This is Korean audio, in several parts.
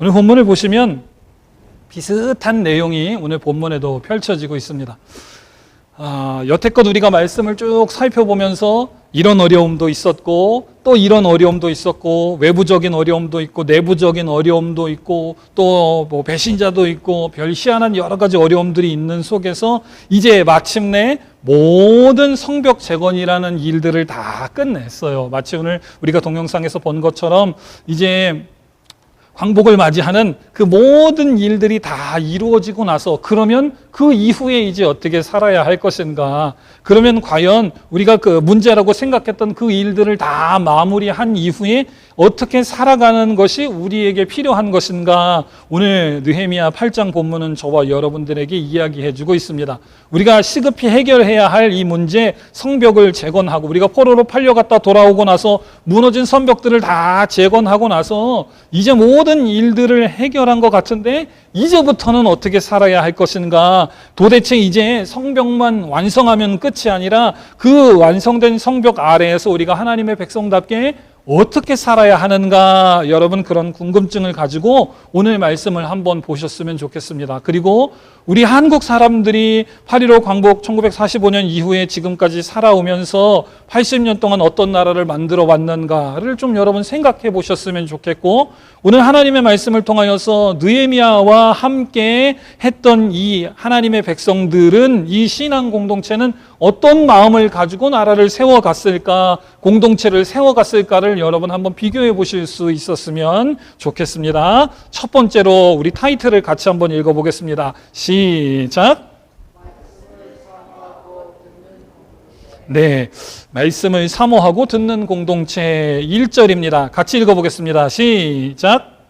오늘 본문을 보시면 비슷한 내용이 오늘 본문에도 펼쳐지고 있습니다. 여태껏 우리가 말씀을 쭉 살펴보면서 이런 어려움도 있었고 또 이런 어려움도 있었고 외부적인 어려움도 있고 내부적인 어려움도 있고 또 뭐 배신자도 있고 별 희한한 여러 가지 어려움들이 있는 속에서 이제 마침내 모든 성벽 재건이라는 일들을 다 끝냈어요. 마치 오늘 우리가 동영상에서 본 것처럼 이제 광복을 맞이하는 그 모든 일들이 다 이루어지고 나서 그러면 그 이후에 이제 어떻게 살아야 할 것인가? 그러면 과연 우리가 그 문제라고 생각했던 그 일들을 다 마무리한 이후에 어떻게 살아가는 것이 우리에게 필요한 것인가? 오늘 느헤미야 8장 본문은 저와 여러분들에게 이야기해주고 있습니다. 우리가 시급히 해결해야 할 이 문제, 성벽을 재건하고 우리가 포로로 팔려갔다 돌아오고 나서 무너진 성벽들을 다 재건하고 나서 이제 모든 일들을 해결한 것 같은데 이제부터는 어떻게 살아야 할 것인가? 도대체 이제 성벽만 완성하면 끝이 아니라 그 완성된 성벽 아래에서 우리가 하나님의 백성답게 어떻게 살아야 하는가? 여러분 그런 궁금증을 가지고 오늘 말씀을 한번 보셨으면 좋겠습니다. 그리고 우리 한국 사람들이 8.15 광복 1945년 이후에 지금까지 살아오면서 80년 동안 어떤 나라를 만들어 왔는가를 좀 여러분 생각해 보셨으면 좋겠고 오늘 하나님의 말씀을 통하여서 느헤미야와 함께 했던 이 하나님의 백성들은 이 신앙 공동체는 어떤 마음을 가지고 나라를 세워갔을까, 공동체를 세워갔을까를 여러분 한번 비교해 보실 수 있었으면 좋겠습니다. 첫 번째로 우리 타이틀을 같이 한번 읽어보겠습니다. 시작. 네, 말씀을 사모하고 듣는 공동체 1절입니다. 같이 읽어보겠습니다. 시작.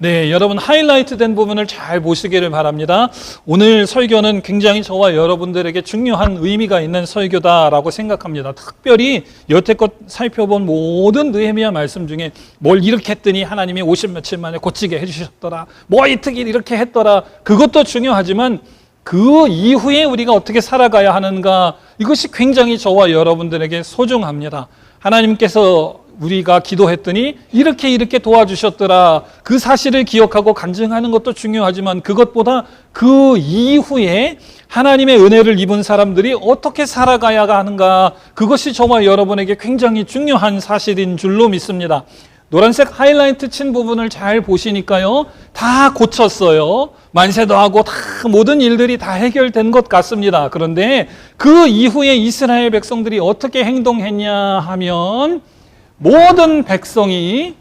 네, 여러분 하이라이트 된 부분을 잘 보시기를 바랍니다. 오늘 설교는 굉장히 저와 여러분들에게 중요한 의미가 있는 설교다라고 생각합니다. 특별히 여태껏 살펴본 모든 느헤미야 말씀 중에 뭘 이렇게 했더니 하나님이 50 며칠 만에 고치게 해주셨더라, 뭐 이 특일 이렇게 했더라, 그것도 중요하지만 그 이후에 우리가 어떻게 살아가야 하는가, 이것이 굉장히 저와 여러분들에게 소중합니다. 하나님께서 우리가 기도했더니 이렇게 도와주셨더라, 그 사실을 기억하고 간증하는 것도 중요하지만 그것보다 그 이후에 하나님의 은혜를 입은 사람들이 어떻게 살아가야 하는가, 그것이 저와 여러분에게 굉장히 중요한 사실인 줄로 믿습니다. 노란색 하이라이트 친 부분을 잘 보시니까요, 다 고쳤어요. 만세도 하고 다 모든 일들이 다 해결된 것 같습니다. 그런데 그 이후에 이스라엘 백성들이 어떻게 행동했냐 하면 모든 백성이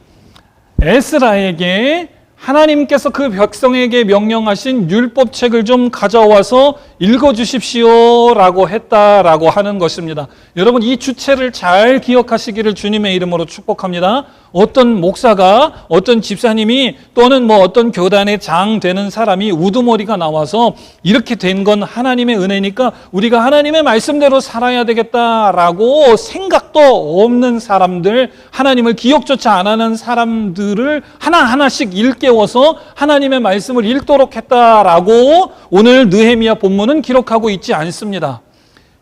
에스라에게 하나님께서 그 백성에게 명령하신 율법책을 좀 가져와서 읽어주십시오 라고 했다라고 하는 것입니다. 여러분 이 주체를 잘 기억하시기를 주님의 이름으로 축복합니다. 어떤 목사가, 어떤 집사님이 또는 뭐 어떤 교단의 장 되는 사람이 우두머리가 나와서 이렇게 된 건 하나님의 은혜니까 우리가 하나님의 말씀대로 살아야 되겠다라고 생각도 없는 사람들, 하나님을 기억조차 안 하는 사람들을 하나하나씩 일깨워서 하나님의 말씀을 읽도록 했다라고 오늘 느헤미야 본문은 기록하고 있지 않습니다.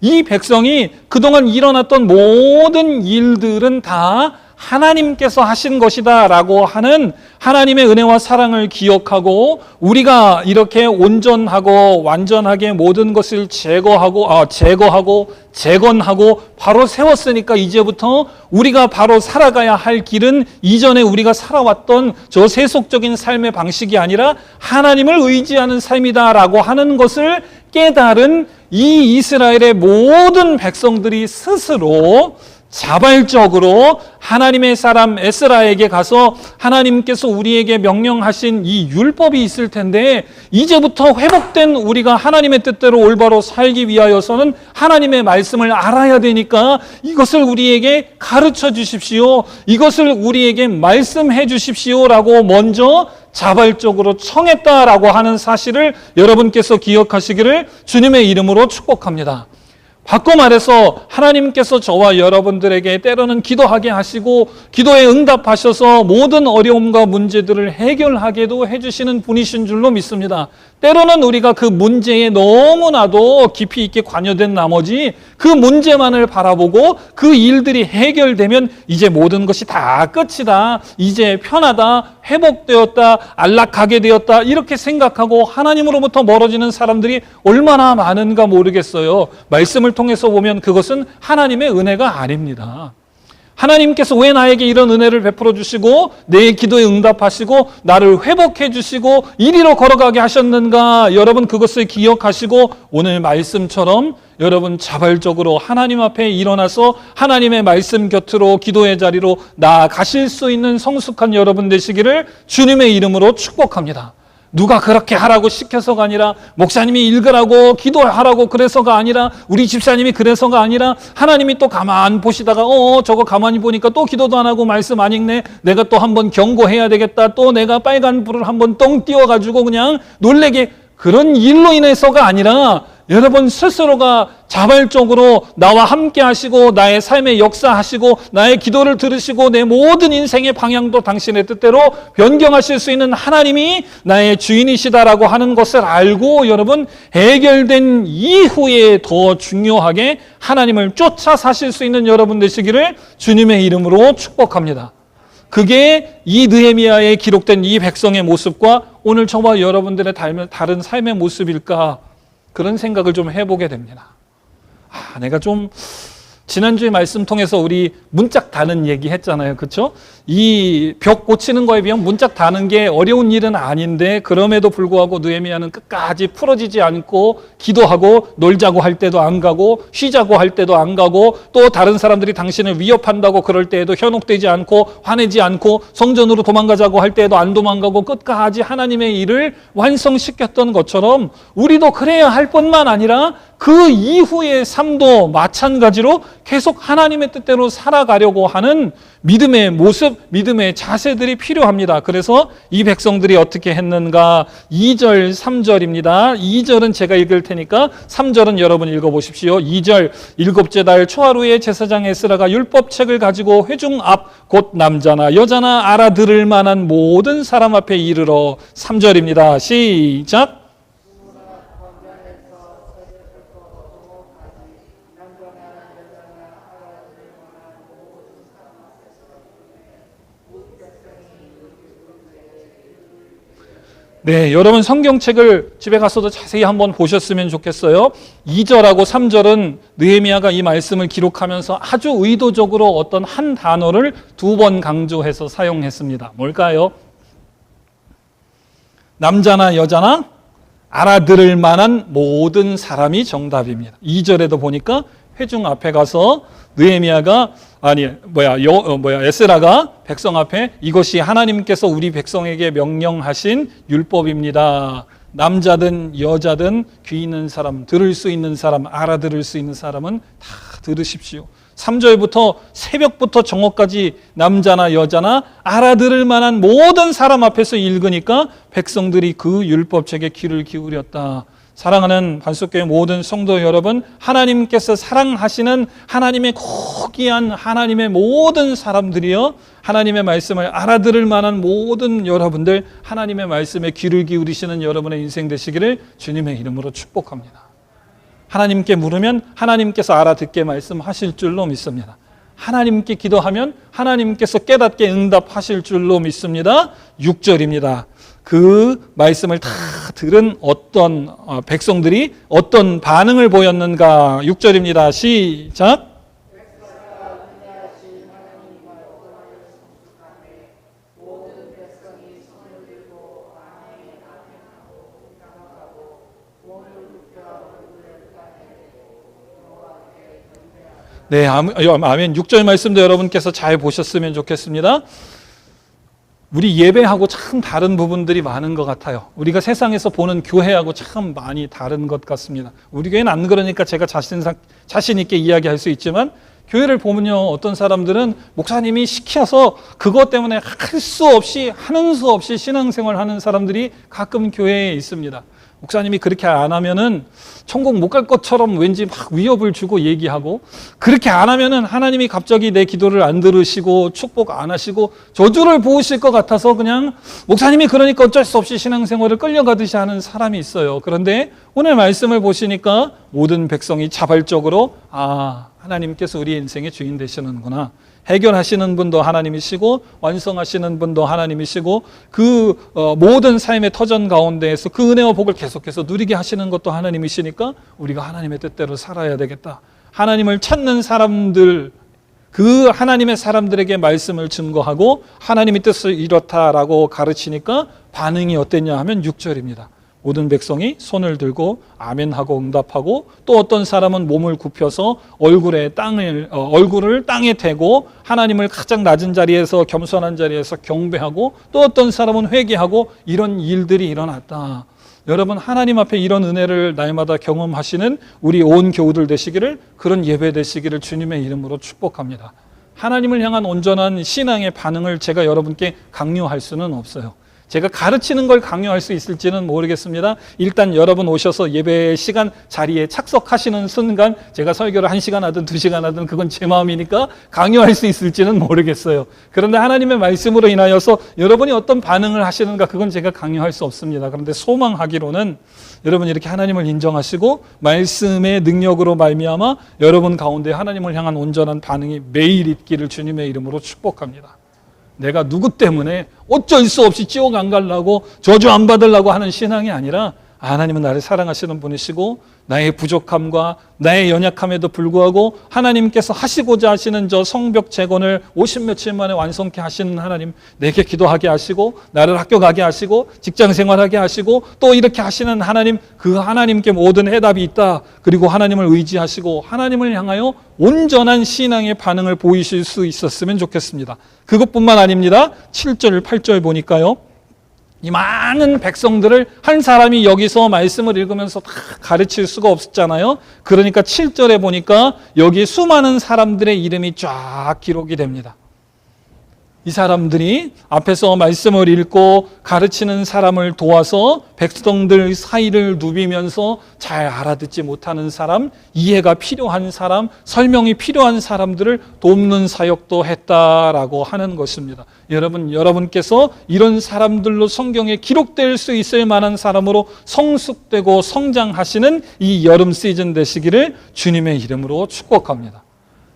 이 백성이 그동안 일어났던 모든 일들은 다 하나님께서 하신 것이다 라고 하는 하나님의 은혜와 사랑을 기억하고 우리가 이렇게 온전하고 완전하게 모든 것을 제거하고 재건하고 바로 세웠으니까 이제부터 우리가 바로 살아가야 할 길은 이전에 우리가 살아왔던 저 세속적인 삶의 방식이 아니라 하나님을 의지하는 삶이다 라고 하는 것을 깨달은 이 이스라엘의 모든 백성들이 스스로 자발적으로 하나님의 사람 에스라에게 가서 하나님께서 우리에게 명령하신 이 율법이 있을 텐데 이제부터 회복된 우리가 하나님의 뜻대로 올바로 살기 위하여서는 하나님의 말씀을 알아야 되니까 이것을 우리에게 가르쳐 주십시오, 이것을 우리에게 말씀해 주십시오 라고 먼저 자발적으로 청했다라고 하는 사실을 여러분께서 기억하시기를 주님의 이름으로 축복합니다. 바꿔 말해서 하나님께서 저와 여러분들에게 때로는 기도하게 하시고 기도에 응답하셔서 모든 어려움과 문제들을 해결하게도 해주시는 분이신 줄로 믿습니다. 때로는 우리가 그 문제에 너무나도 깊이 있게 관여된 나머지 그 문제만을 바라보고 그 일들이 해결되면 이제 모든 것이 다 끝이다, 이제 편하다, 회복되었다, 안락하게 되었다 이렇게 생각하고 하나님으로부터 멀어지는 사람들이 얼마나 많은가 모르겠어요. 말씀을 통해서 보면 그것은 하나님의 은혜가 아닙니다. 하나님께서 왜 나에게 이런 은혜를 베풀어 주시고 내 기도에 응답하시고 나를 회복해 주시고 이리로 걸어가게 하셨는가, 여러분 그것을 기억하시고 오늘 말씀처럼 여러분 자발적으로 하나님 앞에 일어나서 하나님의 말씀 곁으로 기도의 자리로 나아가실 수 있는 성숙한 여러분 되시기를 주님의 이름으로 축복합니다. 누가 그렇게 하라고 시켜서가 아니라, 목사님이 읽으라고 기도하라고 그래서가 아니라, 우리 집사님이 그래서가 아니라, 하나님이 또 가만 보시다가 저거 가만히 보니까 또 기도도 안 하고 말씀 안 읽네, 내가 또 한번 경고해야 되겠다, 또 내가 빨간 불을 한번 똥 띄워가지고 그냥 놀래게, 그런 일로 인해서가 아니라 여러분 스스로가 자발적으로 나와 함께 하시고 나의 삶에 역사하시고 나의 기도를 들으시고 내 모든 인생의 방향도 당신의 뜻대로 변경하실 수 있는 하나님이 나의 주인이시다라고 하는 것을 알고 여러분 해결된 이후에 더 중요하게 하나님을 쫓아 사실 수 있는 여러분 되시기를 주님의 이름으로 축복합니다. 그게 이 느헤미야에 기록된 이 백성의 모습과 오늘 저와 여러분들의 다른 삶의 모습일까, 그런 생각을 좀 해보게 됩니다. 내가 좀 지난주에 말씀 통해서 우리 문짝 다는 얘기 했잖아요. 그렇죠? 이 벽 고치는 거에 비하면 문짝 다는 게 어려운 일은 아닌데 그럼에도 불구하고 느헤미야는 끝까지 풀어지지 않고 기도하고 놀자고 할 때도 안 가고 쉬자고 할 때도 안 가고 또 다른 사람들이 당신을 위협한다고 그럴 때에도 현혹되지 않고 화내지 않고 성전으로 도망가자고 할 때에도 안 도망가고 끝까지 하나님의 일을 완성시켰던 것처럼 우리도 그래야 할 뿐만 아니라 그 이후의 삶도 마찬가지로 계속 하나님의 뜻대로 살아가려고 하는 믿음의 모습, 믿음의 자세들이 필요합니다. 그래서 이 백성들이 어떻게 했는가? 2절, 3절입니다. 2절은 제가 읽을 테니까 3절은 여러분 읽어보십시오. 2절, 일곱째 달 초하루에 제사장 에스라가 율법책을 가지고 회중 앞 곧 남자나 여자나 알아들을 만한 모든 사람 앞에 이르러 3절입니다. 시작. 네, 여러분 성경책을 집에 가서도 자세히 한번 보셨으면 좋겠어요. 2절하고 3절은 느헤미야가 이 말씀을 기록하면서 아주 의도적으로 어떤 한 단어를 2번 강조해서 사용했습니다. 뭘까요? 남자나 여자나 알아들을 만한 모든 사람이 정답입니다. 2절에도 보니까 회중 앞에 가서 느헤미야가 에스라가 백성 앞에 이것이 하나님께서 우리 백성에게 명령하신 율법입니다. 남자든 여자든 귀 있는 사람, 들을 수 있는 사람, 알아들을 수 있는 사람은 다 들으십시오. 3절부터 새벽부터 정오까지 남자나 여자나 알아들을 만한 모든 사람 앞에서 읽으니까 백성들이 그 율법책에 귀를 기울였다. 사랑하는 반석교회 모든 성도 여러분, 하나님께서 사랑하시는 하나님의 고귀한 하나님의 모든 사람들이요, 하나님의 말씀을 알아들을 만한 모든 여러분들, 하나님의 말씀에 귀를 기울이시는 여러분의 인생 되시기를 주님의 이름으로 축복합니다. 하나님께 물으면 하나님께서 알아듣게 말씀하실 줄로 믿습니다. 하나님께 기도하면 하나님께서 깨닫게 응답하실 줄로 믿습니다. 6절입니다. 그 말씀을 다 들은 어떤 백성들이 어떤 반응을 보였는가? 6절입니다. 시작. 네, 아멘. 6절 말씀도 여러분께서 잘 보셨으면 좋겠습니다. 우리 예배하고 참 다른 부분들이 많은 것 같아요. 우리가 세상에서 보는 교회하고 참 많이 다른 것 같습니다. 우리 교회는 안 그러니까 제가 자신 있게 이야기할 수 있지만, 교회를 보면요, 어떤 사람들은 목사님이 시켜서 그것 때문에 하는 수 없이 신앙생활 하는 사람들이 가끔 교회에 있습니다. 목사님이 그렇게 안 하면은 천국 못 갈 것처럼 왠지 막 위협을 주고 얘기하고, 그렇게 안 하면은 하나님이 갑자기 내 기도를 안 들으시고 축복 안 하시고 저주를 부으실 것 같아서 그냥 목사님이 그러니까 어쩔 수 없이 신앙생활을 끌려가듯이 하는 사람이 있어요. 그런데 오늘 말씀을 보시니까 모든 백성이 자발적으로 하나님께서 우리 인생의 주인 되시는구나. 해결하시는 분도 하나님이시고 완성하시는 분도 하나님이시고 그 모든 삶의 터전 가운데에서 그 은혜와 복을 계속해서 누리게 하시는 것도 하나님이시니까 우리가 하나님의 뜻대로 살아야 되겠다. 하나님을 찾는 사람들, 그 하나님의 사람들에게 말씀을 증거하고 하나님의 뜻을 이렇다라고 가르치니까 반응이 어땠냐 하면 6절입니다. 모든 백성이 손을 들고 아멘하고 응답하고, 또 어떤 사람은 몸을 굽혀서 얼굴을 땅에 대고 하나님을 가장 낮은 자리에서, 겸손한 자리에서 경배하고, 또 어떤 사람은 회개하고, 이런 일들이 일어났다. 여러분, 하나님 앞에 이런 은혜를 날마다 경험하시는 우리 온 교우들 되시기를, 그런 예배 되시기를 주님의 이름으로 축복합니다. 하나님을 향한 온전한 신앙의 반응을 제가 여러분께 강요할 수는 없어요. 제가 가르치는 걸 강요할 수 있을지는 모르겠습니다. 일단 여러분 오셔서 예배 시간 자리에 착석하시는 순간 제가 설교를 1시간 하든 2시간 하든 그건 제 마음이니까 강요할 수 있을지는 모르겠어요. 그런데 하나님의 말씀으로 인하여서 여러분이 어떤 반응을 하시는가, 그건 제가 강요할 수 없습니다. 그런데 소망하기로는 여러분 이렇게 하나님을 인정하시고 말씀의 능력으로 말미암아 여러분 가운데 하나님을 향한 온전한 반응이 매일 있기를 주님의 이름으로 축복합니다. 내가 누구 때문에 어쩔 수 없이 지옥 안 가려고 저주 안 받으려고 하는 신앙이 아니라, 하나님은 나를 사랑하시는 분이시고 나의 부족함과 나의 연약함에도 불구하고 하나님께서 하시고자 하시는 저 성벽 재건을 50 며칠 만에 완성케 하시는 하나님, 내게 기도하게 하시고 나를 학교 가게 하시고 직장 생활하게 하시고 또 이렇게 하시는 하나님, 그 하나님께 모든 해답이 있다. 그리고 하나님을 의지하시고 하나님을 향하여 온전한 신앙의 반응을 보이실 수 있었으면 좋겠습니다. 그것뿐만 아닙니다. 7절 8절 보니까요, 이 많은 백성들을 한 사람이 여기서 말씀을 읽으면서 다 가르칠 수가 없었잖아요. 그러니까 7절에 보니까 여기 수많은 사람들의 이름이 쫙 기록이 됩니다. 이 사람들이 앞에서 말씀을 읽고 가르치는 사람을 도와서 백성들 사이를 누비면서 잘 알아듣지 못하는 사람, 이해가 필요한 사람, 설명이 필요한 사람들을 돕는 사역도 했다라고 하는 것입니다. 여러분께서 이런 사람들로 성경에 기록될 수 있을 만한 사람으로 성숙되고 성장하시는 이 여름 시즌 되시기를 주님의 이름으로 축복합니다.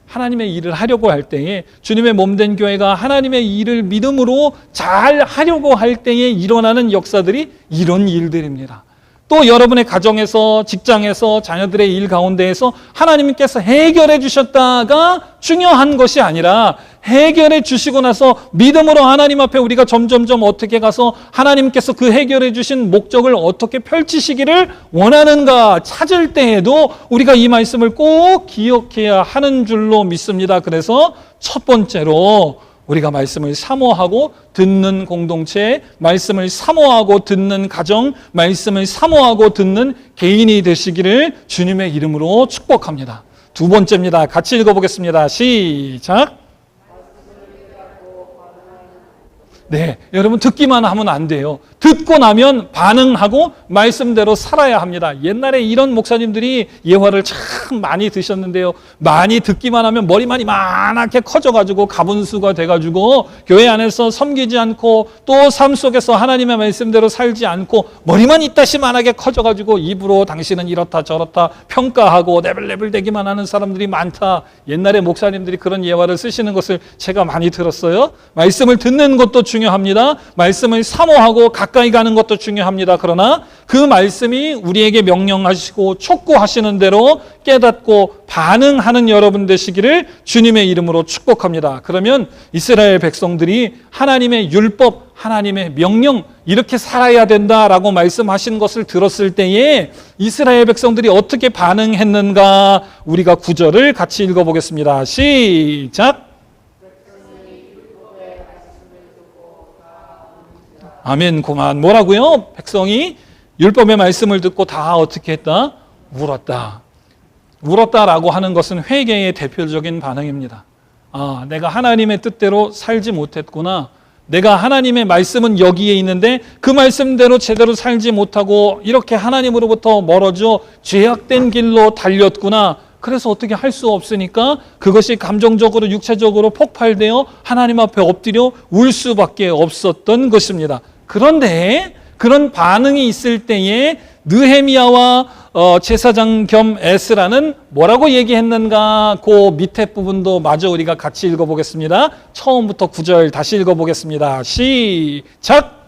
하나님의 일을 하려고 할 때에, 주님의 몸된 교회가 하나님의 일을 믿음으로 잘 하려고 할 때에 일어나는 역사들이 이런 일들입니다. 또 여러분의 가정에서, 직장에서, 자녀들의 일 가운데에서 하나님께서 해결해 주셨다가 중요한 것이 아니라, 해결해 주시고 나서 믿음으로 하나님 앞에 우리가 점점점 어떻게 가서 하나님께서 그 해결해 주신 목적을 어떻게 펼치시기를 원하는가 찾을 때에도 우리가 이 말씀을 꼭 기억해야 하는 줄로 믿습니다. 그래서 첫 번째로 우리가 말씀을 사모하고 듣는 공동체, 말씀을 사모하고 듣는 가정, 말씀을 사모하고 듣는 개인이 되시기를 주님의 이름으로 축복합니다. 두 번째입니다. 같이 읽어보겠습니다. 시작. 네, 여러분 듣기만 하면 안 돼요. 듣고 나면 반응하고 말씀대로 살아야 합니다. 옛날에 이런 목사님들이 예화를 참 많이 드셨는데요. 많이 듣기만 하면 머리만이 만하게 커져가지고 가분수가 돼가지고 교회 안에서 섬기지 않고 또 삶 속에서 하나님의 말씀대로 살지 않고 머리만 이따시만하게 커져가지고 입으로 당신은 이렇다 저렇다 평가하고 레벨 되기만 하는 사람들이 많다. 옛날에 목사님들이 그런 예화를 쓰시는 것을 제가 많이 들었어요. 말씀을 듣는 것도 중요합니다. 말씀을 사모하고 가까이 가는 것도 중요합니다. 그러나 그 말씀이 우리에게 명령하시고 촉구하시는 대로 깨닫고 반응하는 여러분 되시기를 주님의 이름으로 축복합니다. 그러면 이스라엘 백성들이 하나님의 율법, 하나님의 명령, 이렇게 살아야 된다라고 말씀하신 것을 들었을 때에 이스라엘 백성들이 어떻게 반응했는가, 우리가 9절을 같이 읽어보겠습니다. 시작. 아멘. 그만. 뭐라고요? 백성이 율법의 말씀을 듣고 다 어떻게 했다? 울었다. 울었다라고 하는 것은 회개의 대표적인 반응입니다. 내가 하나님의 뜻대로 살지 못했구나. 내가 하나님의 말씀은 여기에 있는데 그 말씀대로 제대로 살지 못하고 이렇게 하나님으로부터 멀어져 죄악된 길로 달렸구나. 그래서 어떻게 할 수 없으니까 그것이 감정적으로 육체적으로 폭발되어 하나님 앞에 엎드려 울 수밖에 없었던 것입니다. 그런데 그런 반응이 있을 때에 느헤미야와 제사장 겸 에스라는 뭐라고 얘기했는가? 그 밑에 부분도 마저 우리가 같이 읽어보겠습니다. 처음부터 9절 다시 읽어보겠습니다. 시작!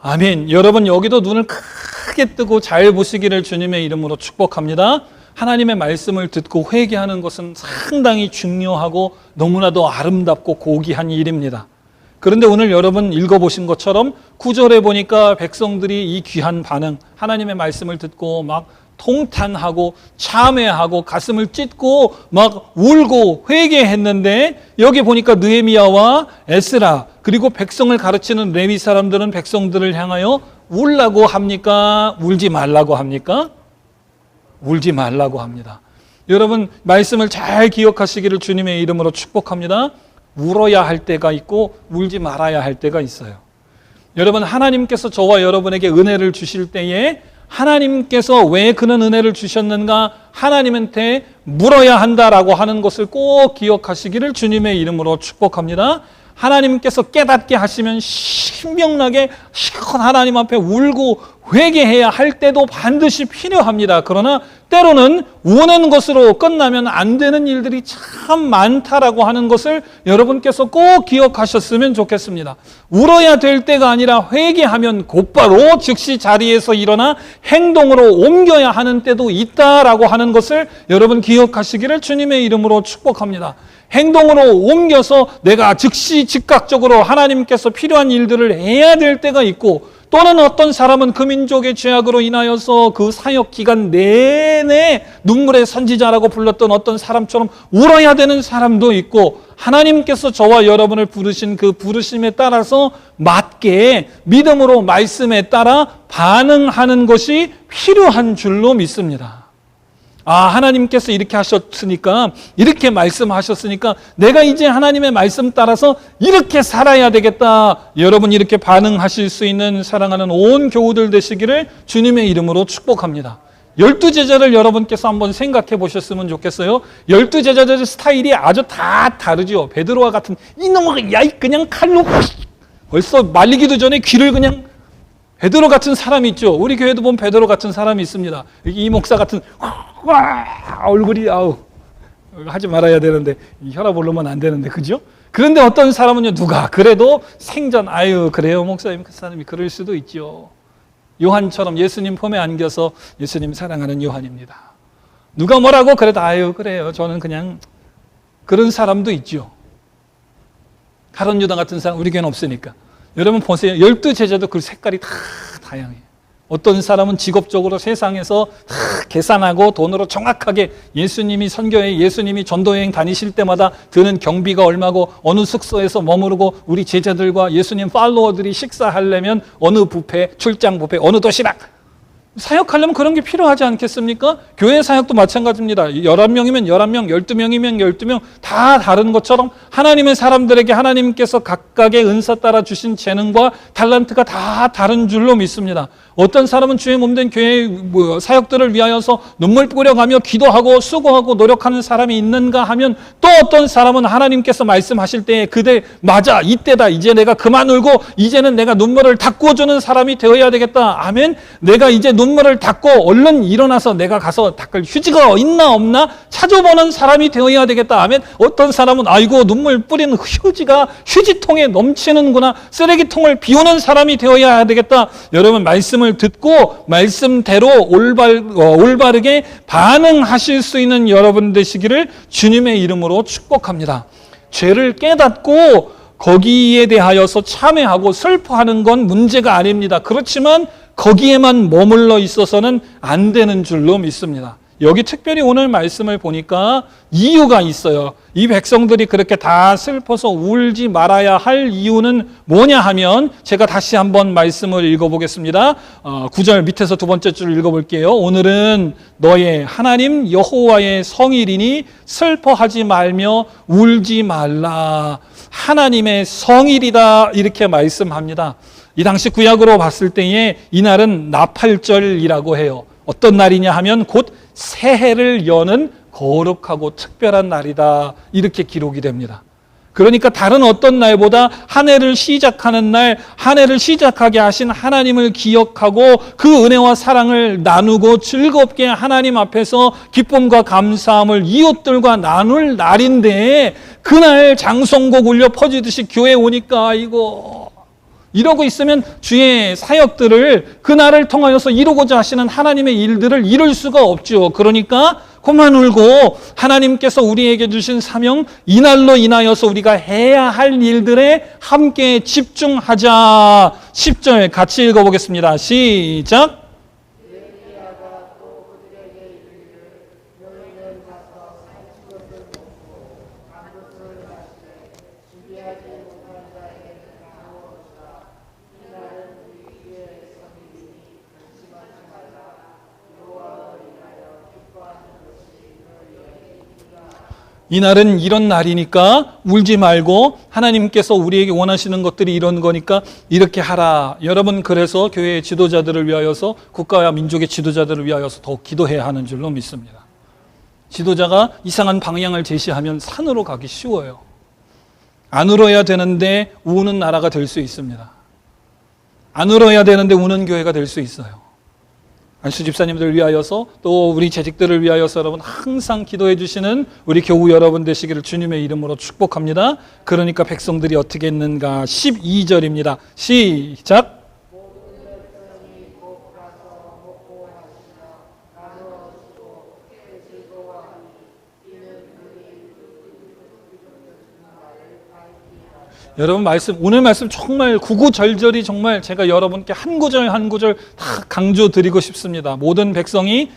아멘. 여러분 여기도 눈을 크게 뜨고 잘 보시기를 주님의 이름으로 축복합니다. 하나님의 말씀을 듣고 회개하는 것은 상당히 중요하고 너무나도 아름답고 고귀한 일입니다. 그런데 오늘 여러분 읽어보신 것처럼 9절에 보니까 백성들이 이 귀한 반응, 하나님의 말씀을 듣고 막 통탄하고 참회하고 가슴을 찢고 막 울고 회개했는데 여기 보니까 느헤미야와 에스라 그리고 백성을 가르치는 레위 사람들은 백성들을 향하여 울라고 합니까? 울지 말라고 합니까? 울지 말라고 합니다. 여러분 말씀을 잘 기억하시기를 주님의 이름으로 축복합니다. 울어야 할 때가 있고 울지 말아야 할 때가 있어요. 여러분 하나님께서 저와 여러분에게 은혜를 주실 때에 하나님께서 왜 그런 은혜를 주셨는가? 하나님한테 물어야 한다라고 하는 것을 꼭 기억하시기를 주님의 이름으로 축복합니다. 하나님께서 깨닫게 하시면 신명나게 하나님 앞에 울고 회개해야 할 때도 반드시 필요합니다. 그러나 때로는 우는 것으로 끝나면 안 되는 일들이 참 많다라고 하는 것을 여러분께서 꼭 기억하셨으면 좋겠습니다. 울어야 될 때가 아니라 회개하면 곧바로 즉시 자리에서 일어나 행동으로 옮겨야 하는 때도 있다라고 하는 것을 여러분 기억하시기를 주님의 이름으로 축복합니다. 행동으로 옮겨서 내가 즉시 즉각적으로 하나님께서 필요한 일들을 해야 될 때가 있고 또는 어떤 사람은 그 민족의 죄악으로 인하여서 그 사역 기간 내내 눈물의 선지자라고 불렀던 어떤 사람처럼 울어야 되는 사람도 있고 하나님께서 저와 여러분을 부르신 그 부르심에 따라서 맞게 믿음으로 말씀에 따라 반응하는 것이 필요한 줄로 믿습니다. 하나님께서 이렇게 하셨으니까 이렇게 말씀하셨으니까 내가 이제 하나님의 말씀 따라서 이렇게 살아야 되겠다. 여러분 이렇게 반응하실 수 있는 사랑하는 온 교우들 되시기를 주님의 이름으로 축복합니다. 12제자를 여러분께서 한번 생각해 보셨으면 좋겠어요. 12제자들의 스타일이 아주 다 다르죠. 베드로와 같은 이놈아 야이 그냥 칼로 벌써 말리기도 전에 귀를 그냥 베드로 같은 사람이 있죠. 우리 교회도 보면 베드로 같은 사람이 있습니다. 이 목사 같은 얼굴이 하지 말아야 되는데 혈압 오르면 안 되는데 그죠? 그런데 어떤 사람은요 누가 그래도 생전 그래요 목사님 그 사람이 그럴 수도 있죠. 요한처럼 예수님 품에 안겨서 예수님 사랑하는 요한입니다. 누가 뭐라고 그래도 그래요 저는 그냥 그런 사람도 있죠. 가룟 유다 같은 사람 우리 교회는 없으니까. 여러분 보세요. 12제자도 그 색깔이 다 다양해요. 어떤 사람은 직업적으로 세상에서 다 계산하고 돈으로 정확하게 예수님이 선교회, 예수님이 전도여행 다니실 때마다 드는 경비가 얼마고 어느 숙소에서 머무르고 우리 제자들과 예수님 팔로워들이 식사하려면 어느 뷔페, 출장 뷔페, 어느 도시락 사역하려면 그런 게 필요하지 않겠습니까? 교회 사역도 마찬가지입니다. 11명이면 11명, 12명이면 12명 다 다른 것처럼 하나님의 사람들에게 하나님께서 각각의 은사 따라 주신 재능과 탤런트가 다 다른 줄로 믿습니다. 어떤 사람은 주의 몸된 교회 사역들을 위하여서 눈물 뿌려가며 기도하고 수고하고 노력하는 사람이 있는가 하면 또 어떤 사람은 하나님께서 말씀하실 때에 그대 맞아 이때다 이제 내가 그만 울고 이제는 내가 눈물을 닦아주는 사람이 되어야 되겠다. 아멘. 내가 이제 눈물을 닦고 얼른 일어나서 내가 가서 닦을 휴지가 있나 없나 찾아보는 사람이 되어야 되겠다. 아멘. 어떤 사람은 눈물 뿌리는 휴지가 휴지통에 넘치는구나. 쓰레기통을 비우는 사람이 되어야 되겠다. 여러분 말씀을 듣고 말씀대로 올바르게 반응하실 수 있는 여러분 되시기를 주님의 이름으로 축복합니다. 죄를 깨닫고 거기에 대하여서 참회하고 슬퍼하는 건 문제가 아닙니다. 그렇지만 거기에만 머물러 있어서는 안 되는 줄로 믿습니다. 여기 특별히 오늘 말씀을 보니까 이유가 있어요. 이 백성들이 그렇게 다 슬퍼서 울지 말아야 할 이유는 뭐냐 하면 제가 다시 한번 말씀을 읽어보겠습니다. 9절 밑에서 두 번째 줄 읽어볼게요. 오늘은 너의 하나님 여호와의 성일이니 슬퍼하지 말며 울지 말라. 하나님의 성일이다 이렇게 말씀합니다. 이 당시 구약으로 봤을 때에 이날은 나팔절이라고 해요. 어떤 날이냐 하면 곧 새해를 여는 거룩하고 특별한 날이다 이렇게 기록이 됩니다. 그러니까 다른 어떤 날보다 한 해를 시작하는 날, 한 해를 시작하게 하신 하나님을 기억하고 그 은혜와 사랑을 나누고 즐겁게 하나님 앞에서 기쁨과 감사함을 이웃들과 나눌 날인데 그날 장성곡 울려 퍼지듯이 교회에 오니까 이러고 있으면 주의 사역들을 그날을 통하여서 이루고자 하시는 하나님의 일들을 이룰 수가 없죠. 그러니까 그만 울고 하나님께서 우리에게 주신 사명 이날로 인하여서 우리가 해야 할 일들에 함께 집중하자. 10절 같이 읽어보겠습니다. 시작. 이날은 이런 날이니까 울지 말고 하나님께서 우리에게 원하시는 것들이 이런 거니까 이렇게 하라. 여러분 그래서 교회의 지도자들을 위하여서 국가와 민족의 지도자들을 위하여서 더 기도해야 하는 줄로 믿습니다. 지도자가 이상한 방향을 제시하면 산으로 가기 쉬워요. 안 울어야 되는데 우는 나라가 될 수 있습니다. 안 울어야 되는데 우는 교회가 될 수 있어요. 안수 집사님들 위하여서 또 우리 재직들을 위하여서 여러분 항상 기도해 주시는 우리 교우 여러분 되시기를 주님의 이름으로 축복합니다. 그러니까 백성들이 어떻게 했는가 12절입니다. 시작. 여러분 오늘 말씀 정말 구구절절이 정말 제가 여러분께 한 구절 한 구절 다 강조드리고 싶습니다. 모든 백성이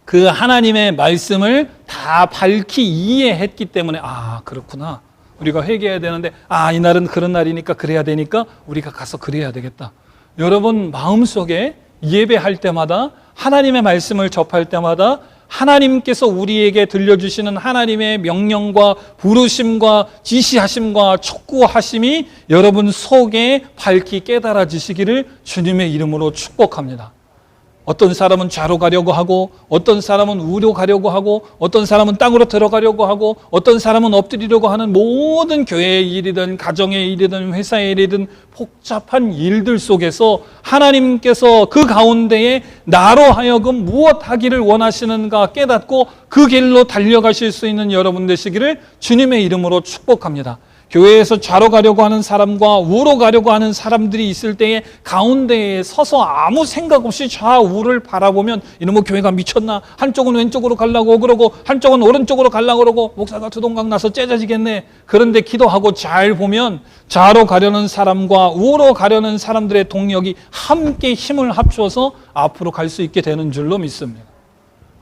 그 하나님의 말씀을 다 밝히 이해했기 때문에 그렇구나. 우리가 회개해야 되는데 이날은 그런 날이니까 그래야 되니까 우리가 가서 그래야 되겠다. 여러분 마음속에 예배할 때마다 하나님의 말씀을 접할 때마다 하나님께서 우리에게 들려주시는 하나님의 명령과 부르심과 지시하심과 촉구하심이 여러분 속에 밝히 깨달아지시기를 주님의 이름으로 축복합니다. 어떤 사람은 좌로 가려고 하고 어떤 사람은 우로 가려고 하고 어떤 사람은 땅으로 들어가려고 하고 어떤 사람은 엎드리려고 하는 모든 교회의 일이든 가정의 일이든 회사의 일이든 복잡한 일들 속에서 하나님께서 그 가운데에 나로 하여금 무엇 하기를 원하시는가 깨닫고 그 길로 달려가실 수 있는 여러분 되시기를 주님의 이름으로 축복합니다. 교회에서 좌로 가려고 하는 사람과 우로 가려고 하는 사람들이 있을 때에 가운데에 서서 아무 생각 없이 좌우를 바라보면 이놈의 교회가 미쳤나? 한쪽은 왼쪽으로 가려고 그러고 한쪽은 오른쪽으로 가려고 그러고 목사가 두동강 나서 째져지겠네. 그런데 기도하고 잘 보면 좌로 가려는 사람과 우로 가려는 사람들의 동력이 함께 힘을 합쳐서 앞으로 갈 수 있게 되는 줄로 믿습니다.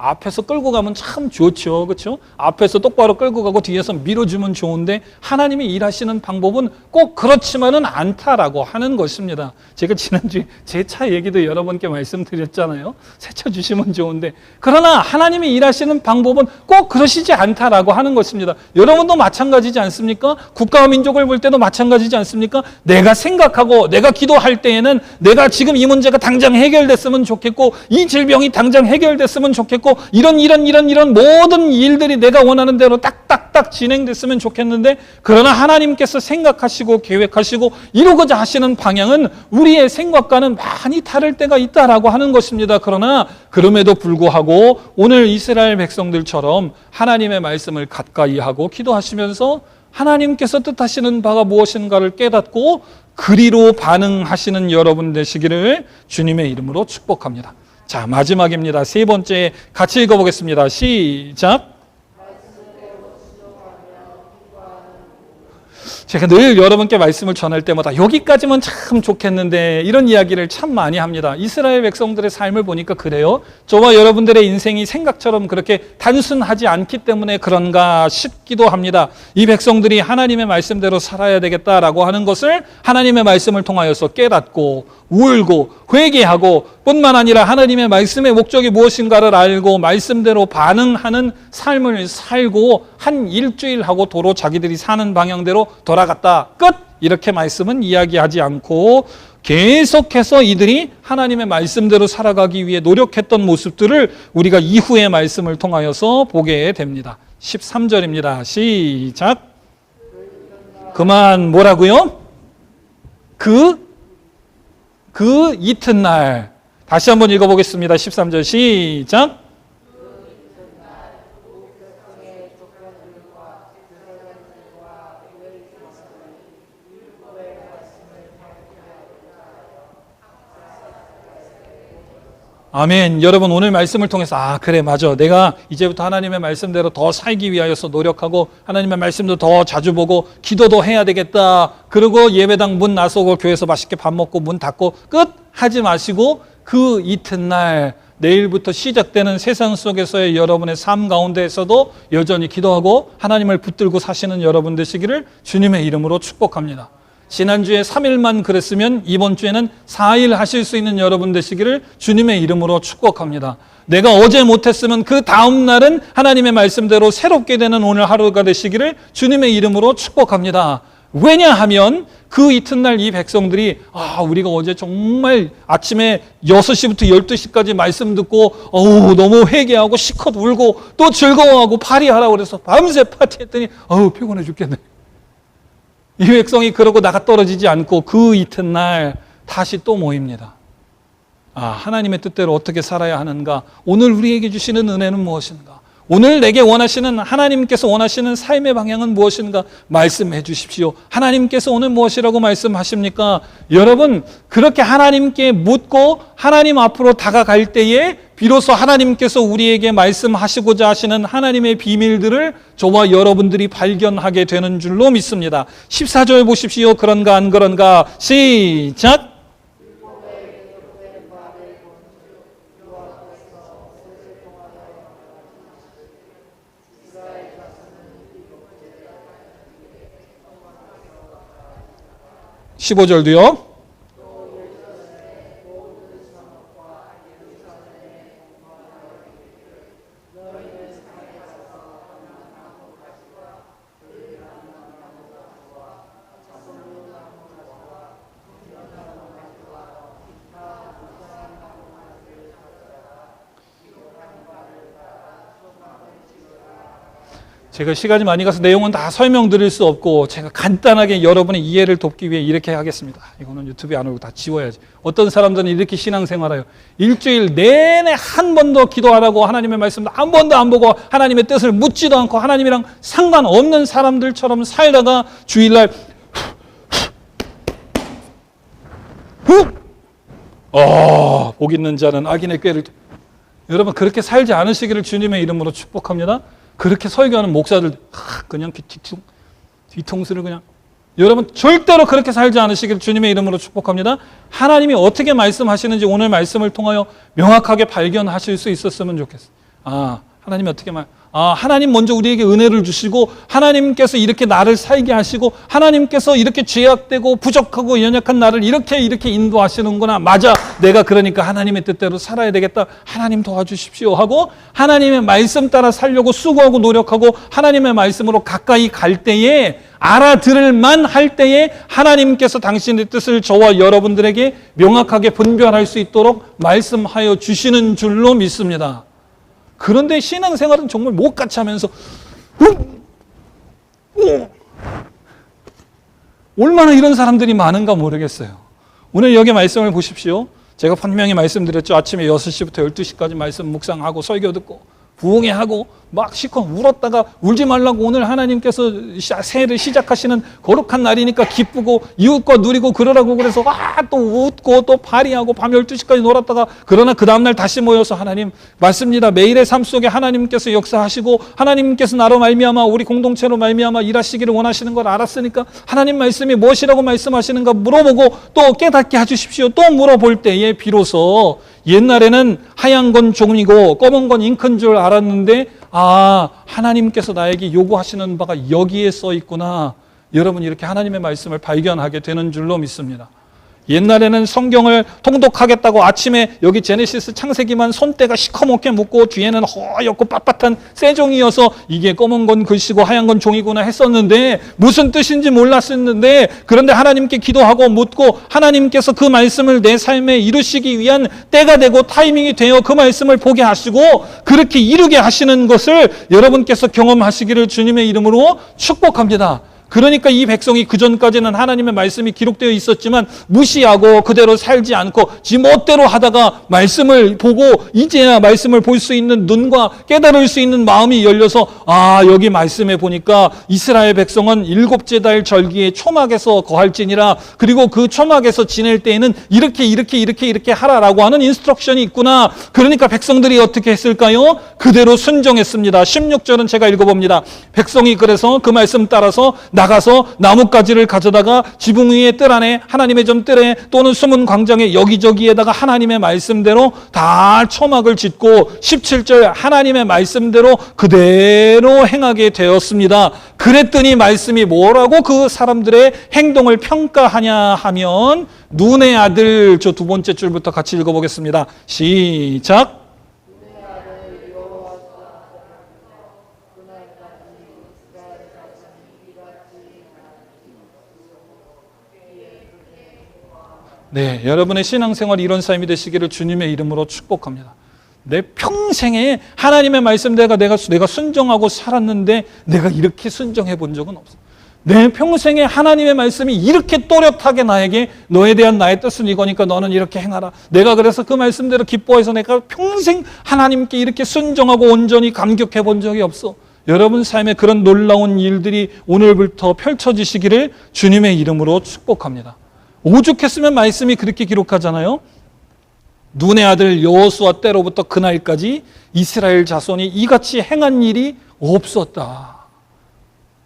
앞에서 끌고 가면 참 좋죠. 그렇죠? 앞에서 똑바로 끌고 가고 뒤에서 밀어주면 좋은데 하나님이 일하시는 방법은 꼭 그렇지만은 않다라고 하는 것입니다. 제가 지난주에 제 차 얘기도 여러분께 말씀드렸잖아요. 새 차 주시면 좋은데 그러나 하나님이 일하시는 방법은 꼭 그러시지 않다라고 하는 것입니다. 여러분도 마찬가지지 않습니까? 국가와 민족을 볼 때도 마찬가지지 않습니까? 내가 생각하고 내가 기도할 때에는 내가 지금 이 문제가 당장 해결됐으면 좋겠고 이 질병이 당장 해결됐으면 좋겠고 이런 모든 일들이 내가 원하는 대로 딱딱딱 진행됐으면 좋겠는데 그러나 하나님께서 생각하시고 계획하시고 이루고자 하시는 방향은 우리의 생각과는 많이 다를 때가 있다라고 하는 것입니다. 그러나 그럼에도 불구하고 오늘 이스라엘 백성들처럼 하나님의 말씀을 가까이 하고 기도하시면서 하나님께서 뜻하시는 바가 무엇인가를 깨닫고 그리로 반응하시는 여러분 되시기를 주님의 이름으로 축복합니다. 자, 마지막입니다. 세 번째 같이 읽어보겠습니다. 시작. 제가 늘 여러분께 말씀을 전할 때마다 여기까지면 참 좋겠는데 이런 이야기를 참 많이 합니다. 이스라엘 백성들의 삶을 보니까 그래요. 저와 여러분들의 인생이 생각처럼 그렇게 단순하지 않기 때문에 그런가 싶기도 합니다. 이 백성들이 하나님의 말씀대로 살아야 되겠다라고 하는 것을 하나님의 말씀을 통하여서 깨닫고 울고 회개하고 뿐만 아니라 하나님의 말씀의 목적이 무엇인가를 알고 말씀대로 반응하는 삶을 살고 한 일주일하고 도로 자기들이 사는 방향대로 돌아갔다. 끝! 이렇게 말씀은 이야기하지 않고 계속해서 이들이 하나님의 말씀대로 살아가기 위해 노력했던 모습들을 우리가 이후의 말씀을 통하여서 보게 됩니다. 13절입니다. 시작. 그만 뭐라고요? 그 이튿날 다시 한번 읽어보겠습니다. 13절 시작. 아멘. 여러분 오늘 말씀을 통해서 그래 맞아. 내가 이제부터 하나님의 말씀대로 더 살기 위하여서 노력하고 하나님의 말씀도 더 자주 보고 기도도 해야 되겠다. 그리고 예배당 문 나서고 교회에서 맛있게 밥 먹고 문 닫고 끝 하지 마시고 그 이튿날 내일부터 시작되는 세상 속에서의 여러분의 삶 가운데에서도 여전히 기도하고 하나님을 붙들고 사시는 여러분 되시기를 주님의 이름으로 축복합니다. 지난주에 3일만 그랬으면 이번 주에는 4일 하실 수 있는 여러분 되시기를 주님의 이름으로 축복합니다. 내가 어제 못했으면 그 다음 날은 하나님의 말씀대로 새롭게 되는 오늘 하루가 되시기를 주님의 이름으로 축복합니다. 왜냐하면 그 이튿날 이 백성들이 우리가 어제 정말 아침에 6시부터 12시까지 말씀 듣고 너무 회개하고 시컷 울고 또 즐거워하고 파티하라고 그래서 밤새 파티했더니 피곤해 죽겠네. 이 백성이 그러고 나가 떨어지지 않고 그 이튿날 다시 또 모입니다. 하나님의 뜻대로 어떻게 살아야 하는가? 오늘 우리에게 주시는 은혜는 무엇인가? 오늘 내게 원하시는 하나님께서 원하시는 삶의 방향은 무엇인가? 말씀해 주십시오. 하나님께서 오늘 무엇이라고 말씀하십니까? 여러분 그렇게 하나님께 묻고 하나님 앞으로 다가갈 때에 비로소 하나님께서 우리에게 말씀하시고자 하시는 하나님의 비밀들을 저와 여러분들이 발견하게 되는 줄로 믿습니다. 14절 보십시오. 그런가 안 그런가? 시작. (15절도요) 제가 시간이 많이 가서 내용은 다 설명드릴 수 없고 제가 간단하게 여러분의 이해를 돕기 위해 이렇게 하겠습니다. 이거는 유튜브에 안 올고 다 지워야지. 어떤 사람들은 이렇게 신앙생활해요. 일주일 내내 한 번도 기도 안 하고 하나님의 말씀도 한 번도 안 보고 하나님의 뜻을 묻지도 않고 하나님이랑 상관없는 사람들처럼 살다가 주일날 복 있는 자는 악인의 꾀를. 여러분 그렇게 살지 않으시기를 주님의 이름으로 축복합니다. 그렇게 설교하는 목사들 그냥 뒤통수를 그냥. 여러분 절대로 그렇게 살지 않으시기를 주님의 이름으로 축복합니다. 하나님이 어떻게 말씀하시는지 오늘 말씀을 통하여 명확하게 발견하실 수 있었으면 좋겠어요. 하나님이 어떻게 하나님 먼저 우리에게 은혜를 주시고 하나님께서 이렇게 나를 살게 하시고 하나님께서 이렇게 죄악되고 부족하고 연약한 나를 이렇게 인도하시는구나. 맞아. 내가 그러니까 하나님의 뜻대로 살아야 되겠다. 하나님 도와주십시오 하고 하나님의 말씀 따라 살려고 수고하고 노력하고 하나님의 말씀으로 가까이 갈 때에 알아들을 만할 때에 하나님께서 당신의 뜻을 저와 여러분들에게 명확하게 분별할 수 있도록 말씀하여 주시는 줄로 믿습니다. 그런데 신앙생활은 정말 못같이 하면서 얼마나 이런 사람들이 많은가 모르겠어요. 오늘 여기 말씀을 보십시오. 제가 분명히 말씀드렸죠. 아침에 6시부터 12시까지 말씀 묵상하고 설교 듣고 부흥회하고 막 시커 울었다가 울지 말라고 오늘 하나님께서 새해를 시작하시는 거룩한 날이니까 기쁘고 이웃과 누리고 그러라고 그래서 또 웃고 또 파리하고 밤 12시까지 놀았다가 그러나 그 다음날 다시 모여서 하나님 맞습니다. 매일의 삶 속에 하나님께서 역사하시고 하나님께서 나로 말미암아 우리 공동체로 말미암아 일하시기를 원하시는 걸 알았으니까 하나님 말씀이 무엇이라고 말씀하시는가 물어보고 또 깨닫게 해주십시오. 또 물어볼 때에 비로소 옛날에는 하얀 건 종이고 검은 건 잉크인 줄 알았는데 하나님께서 나에게 요구하시는 바가 여기에 써 있구나. 여러분 이렇게 하나님의 말씀을 발견하게 되는 줄로 믿습니다. 옛날에는 성경을 통독하겠다고 아침에 여기 제네시스 창세기만 손때가 시커멓게 묻고 뒤에는 허옇고 빳빳한 쇠종이어서 이게 검은 건 글씨고 하얀 건 종이구나 했었는데 무슨 뜻인지 몰랐었는데 그런데 하나님께 기도하고 묻고 하나님께서 그 말씀을 내 삶에 이루시기 위한 때가 되고 타이밍이 되어 그 말씀을 보게 하시고 그렇게 이루게 하시는 것을 여러분께서 경험하시기를 주님의 이름으로 축복합니다. 그러니까 이 백성이 그전까지는 하나님의 말씀이 기록되어 있었지만 무시하고 그대로 살지 않고 지 멋대로 하다가 말씀을 보고 이제야 말씀을 볼 수 있는 눈과 깨달을 수 있는 마음이 열려서 여기 말씀에 보니까 이스라엘 백성은 7째 달 절기에 초막에서 거할지니라 그리고 그 초막에서 지낼 때에는 이렇게 하라라고 하는 인스트럭션이 있구나. 그러니까 백성들이 어떻게 했을까요? 그대로 순종했습니다. 16절은 제가 읽어봅니다. 백성이 그래서 그 말씀 따라서 나가서 나뭇가지를 가져다가 지붕 위에 뜰 안에 하나님의 좀 뜰에 또는 숨은 광장에 여기저기에다가 하나님의 말씀대로 다 초막을 짓고 17절 하나님의 말씀대로 그대로 행하게 되었습니다. 그랬더니 말씀이 뭐라고 그 사람들의 행동을 평가하냐 하면 눈의 아들 저 두 번째 줄부터 같이 읽어보겠습니다. 시작. 네, 여러분의 신앙생활이 이런 삶이 되시기를 주님의 이름으로 축복합니다. 내 평생에 하나님의 말씀대로 내가 순종하고 살았는데 내가 이렇게 순종해 본 적은 없어. 내 평생에 하나님의 말씀이 이렇게 또렷하게 나에게 너에 대한 나의 뜻은 이거니까 너는 이렇게 행하라. 내가 그래서 그 말씀대로 기뻐해서 내가 평생 하나님께 이렇게 순종하고 온전히 감격해 본 적이 없어. 여러분 삶에 그런 놀라운 일들이 오늘부터 펼쳐지시기를 주님의 이름으로 축복합니다. 오죽했으면 말씀이 그렇게 기록하잖아요. 눈의 아들 여호수아 때로부터 그날까지 이스라엘 자손이 이같이 행한 일이 없었다.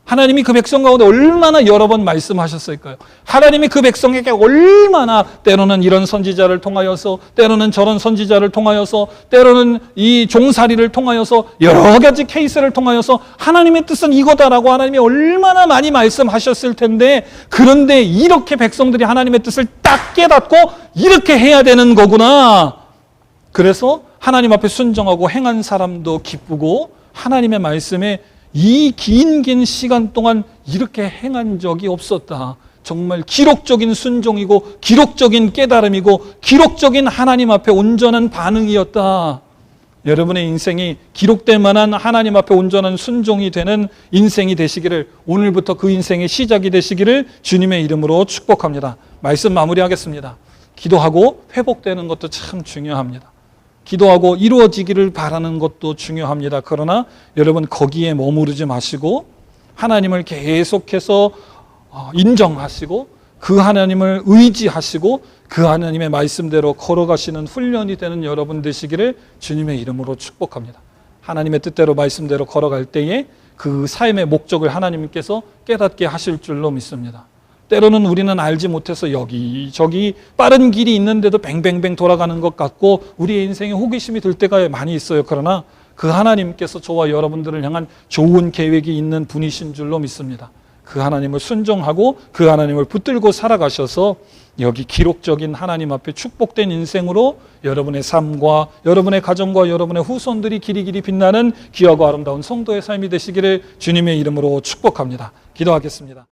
하나님이 그 백성 가운데 얼마나 여러 번 말씀하셨을까요? 하나님이 그 백성에게 얼마나 때로는 이런 선지자를 통하여서 때로는 저런 선지자를 통하여서 때로는 이 종살이를 통하여서 여러 가지 케이스를 통하여서 하나님의 뜻은 이거다라고 하나님이 얼마나 많이 말씀하셨을 텐데 그런데 이렇게 백성들이 하나님의 뜻을 딱 깨닫고 이렇게 해야 되는 거구나. 그래서 하나님 앞에 순종하고 행한 사람도 기쁘고 하나님의 말씀에 이 긴 시간 동안 이렇게 행한 적이 없었다. 정말 기록적인 순종이고 기록적인 깨달음이고 기록적인 하나님 앞에 온전한 반응이었다. 여러분의 인생이 기록될 만한 하나님 앞에 온전한 순종이 되는 인생이 되시기를 오늘부터 그 인생의 시작이 되시기를 주님의 이름으로 축복합니다. 말씀 마무리하겠습니다. 기도하고 회복되는 것도 참 중요합니다. 기도하고 이루어지기를 바라는 것도 중요합니다. 그러나 여러분 거기에 머무르지 마시고 하나님을 계속해서 인정하시고 그 하나님을 의지하시고 그 하나님의 말씀대로 걸어가시는 훈련이 되는 여러분 되시기를 주님의 이름으로 축복합니다. 하나님의 뜻대로 말씀대로 걸어갈 때에 그 삶의 목적을 하나님께서 깨닫게 하실 줄로 믿습니다. 때로는 우리는 알지 못해서 여기저기 빠른 길이 있는데도 뱅뱅뱅 돌아가는 것 같고 우리의 인생에 호기심이 들 때가 많이 있어요. 그러나 그 하나님께서 저와 여러분들을 향한 좋은 계획이 있는 분이신 줄로 믿습니다. 그 하나님을 순종하고 그 하나님을 붙들고 살아가셔서 여기 기록적인 하나님 앞에 축복된 인생으로 여러분의 삶과 여러분의 가정과 여러분의 후손들이 길이길이 빛나는 귀하고 아름다운 성도의 삶이 되시기를 주님의 이름으로 축복합니다. 기도하겠습니다.